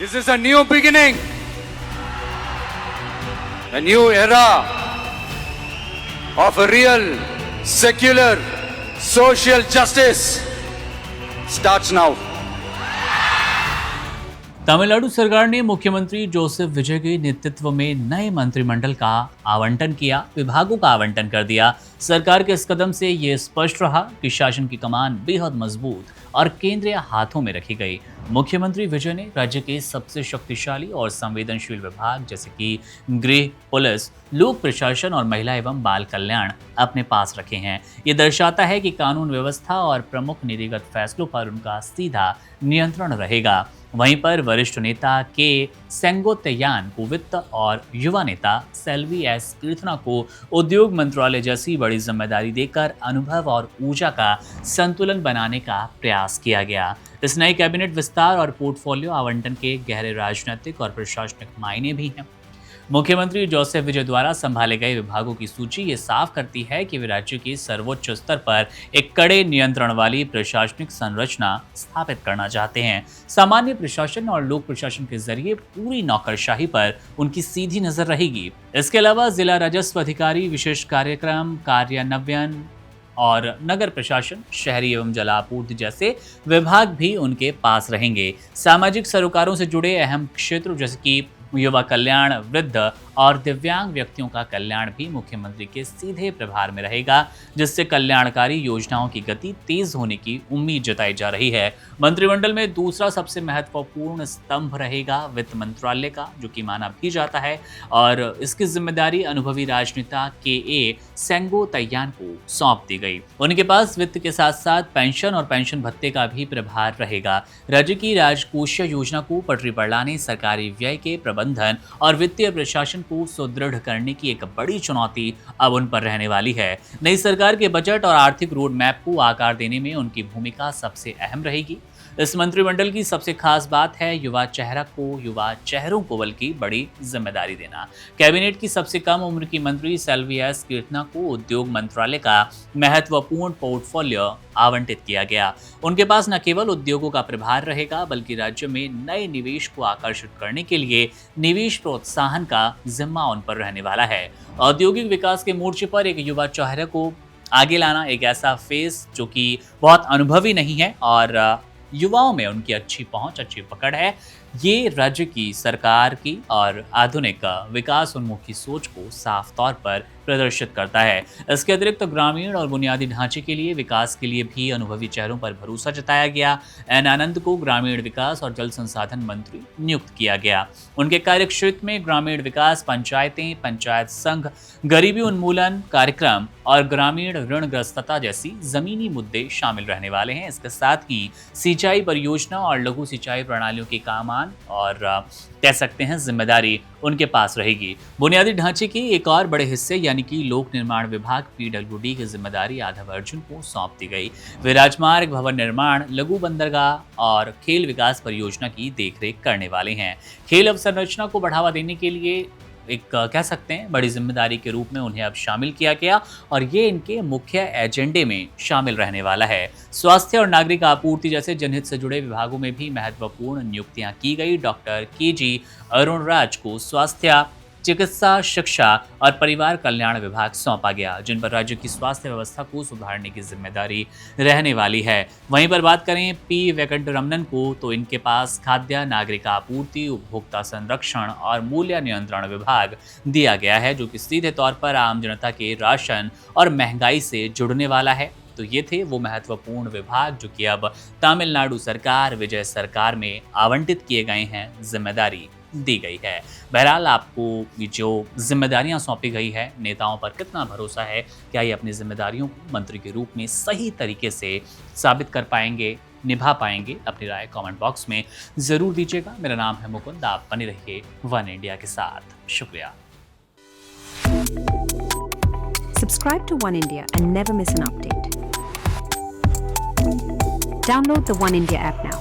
This is a new beginning, a new era of a real, secular, social justice starts now. Tamil Nadu सरकार ने मुख्यमंत्री Joseph विजय के नेतृत्व में नए मंत्रिमंडल का आवंटन किया, विभागों का आवंटन कर दिया। सरकार के इस कदम से ये स्पष्ट रहा कि शासन की कमान बेहद मजबूत और केंद्रीय हाथों में रखी गई। मुख्यमंत्री विजय ने राज्य के सबसे शक्तिशाली और संवेदनशील विभाग जैसे कि गृह, पुलिस, लोक प्रशासन और महिला एवं बाल कल्याण अपने पास रखे हैं। ये दर्शाता है कि कानून व्यवस्था और प्रमुख नीतिगत फैसलों पर उनका सीधा नियंत्रण रहेगा। वहीं पर वरिष्ठ नेता के सेंगोत्तयान को वित्त और युवा नेता सेल्वी एस कीर्तना को उद्योग मंत्रालय जैसी बड़ी जिम्मेदारी देकर अनुभव और ऊर्जा का संतुलन बनाने का प्रयास किया गया। इस नए कैबिनेट विस्तार और पोर्टफोलियो आवंटन के गहरे राजनीतिक और प्रशासनिक मायने भी हैं। मुख्यमंत्री जोसेफ विजय द्वारा संभाले गए विभागों की सूची ये साफ करती है कि वे राज्य के सर्वोच्च स्तर पर एक कड़े नियंत्रण वाली प्रशासनिक संरचना स्थापित करना चाहते हैं। सामान्य प्रशासन और लोक प्रशासन के जरिए पूरी नौकरशाही पर उनकी सीधी नजर रहेगी। इसके अलावा जिला राजस्व अधिकारी, विशेष कार्यक्रम कार्यान्वयन और नगर प्रशासन, शहरी एवं जलापूर्ति जैसे विभाग भी उनके पास रहेंगे। सामाजिक सरोकारों से जुड़े अहम क्षेत्रों जैसे कि युवा कल्याण, वृद्ध और दिव्यांग व्यक्तियों का कल्याण भी मुख्यमंत्री के सीधे प्रभार में रहेगा, जिससे कल्याणकारी योजनाओं की गति तेज होने की उम्मीद जताई जा रही है। मंत्रिमंडल में दूसरा सबसे महत्वपूर्ण स्तंभ रहेगा वित्त मंत्रालय का, जो कि माना भी जाता है, और इसकी जिम्मेदारी अनुभवी राजनेता के सेंगोत्तयान को सौंप दी गई। उनके पास वित्त के साथ साथ पेंशन और पेंशन भत्ते का भी प्रभार रहेगा। राज्य की राजकोषीय योजना को पटरी पर लाने, सरकारी व्यय के प्रबंधन और वित्तीय प्रशासन को सुदृढ़ करने की एक बड़ी चुनौती अब उन पर रहने वाली है। नई सरकार के बजट और आर्थिक रोड मैप को आकार देने में उनकी भूमिका सबसे अहम रहेगी। इस मंत्रिमंडल की सबसे खास बात है युवा चेहरों को बल्कि बड़ी जिम्मेदारी देना। कैबिनेट की सबसे कम उम्र की मंत्री सेल्वी एस कीर्तना को उद्योग मंत्रालय का महत्वपूर्ण पोर्टफोलियो आवंटित किया गया। उनके पास न केवल उद्योगों का प्रभार रहेगा, बल्कि राज्य में नए निवेश को आकर्षित करने के लिए निवेश प्रोत्साहन का जिम्मा उन पर रहने वाला है। औद्योगिक विकास के मोर्चे पर एक युवा चेहरे को आगे लाना, एक ऐसा फेस जो कि बहुत अनुभवी नहीं है और युवाओं में उनकी अच्छी पहुंच, अच्छी पकड़ है, ये राज्य की सरकार की और आधुनिक विकास उन्मुखी सोच को साफ तौर पर प्रदर्शित करता है। इसके अतिरिक्त ग्रामीण और बुनियादी ढांचे के लिए विकास के लिए भी अनुभवी चेहरों पर भरोसा जताया गया। एन आनंद को ग्रामीण विकास और जल संसाधन मंत्री नियुक्त किया गया। उनके कार्यक्षेत्र में ग्रामीण विकास, पंचायतें, पंचायत संघ, गरीबी उन्मूलन कार्यक्रम और ग्रामीण ऋणग्रस्तता जैसी जमीनी मुद्दे शामिल रहने वाले हैं। इसके साथ ही सिंचाई परियोजना और लघु सिंचाई प्रणालियों के काम और कह सकते हैं जिम्मेदारी उनके पास रहेगी। बुनियादी ढांचे के एक और बड़े हिस्से यानी कि लोक निर्माण विभाग PWD की जिम्मेदारी आधव अर्जुन को सौंप दी गई। वे राजमार्ग, भवन निर्माण, लघु बंदरगाह और खेल विकास परियोजना की देखरेख करने वाले हैं। खेल अवसंरचना को बढ़ावा देने के लिए एक कह सकते हैं बड़ी जिम्मेदारी के रूप में उन्हें अब शामिल किया गया और ये इनके मुख्य एजेंडे में शामिल रहने वाला है। स्वास्थ्य और नागरिक आपूर्ति जैसे जनहित से जुड़े विभागों में भी महत्वपूर्ण नियुक्तियां की गई। डॉक्टर KG अरुणराज को स्वास्थ्य, चिकित्सा, शिक्षा और परिवार कल्याण विभाग सौंपा गया, जिन पर राज्य की स्वास्थ्य व्यवस्था को सुधारने की जिम्मेदारी रहने वाली है। वहीं पर बात करें P वेंकटरमणन को, तो इनके पास खाद्य, नागरिक आपूर्ति, उपभोक्ता संरक्षण और मूल्य नियंत्रण विभाग दिया गया है, जो कि सीधे तौर पर आम जनता के राशन और महंगाई से जुड़ने वाला है। तो ये थे वो महत्वपूर्ण विभाग जो कि अब तमिलनाडु सरकार, विजय सरकार में आवंटित किए गए हैं, जिम्मेदारी दी गई है। बहरहाल आपको ये जो जिम्मेदारियां सौंपी गई है, नेताओं पर कितना भरोसा है, क्या ये अपनी जिम्मेदारियों को मंत्री के रूप में सही तरीके से साबित कर पाएंगे, निभा पाएंगे? अपनी राय कमेंट बॉक्स में जरूर दीजिएगा। मेरा नाम है मुकुंद, आप बने रहिए वन इंडिया के साथ। शुक्रिया। Subscribe to One India and never miss an update. Download the One India app now.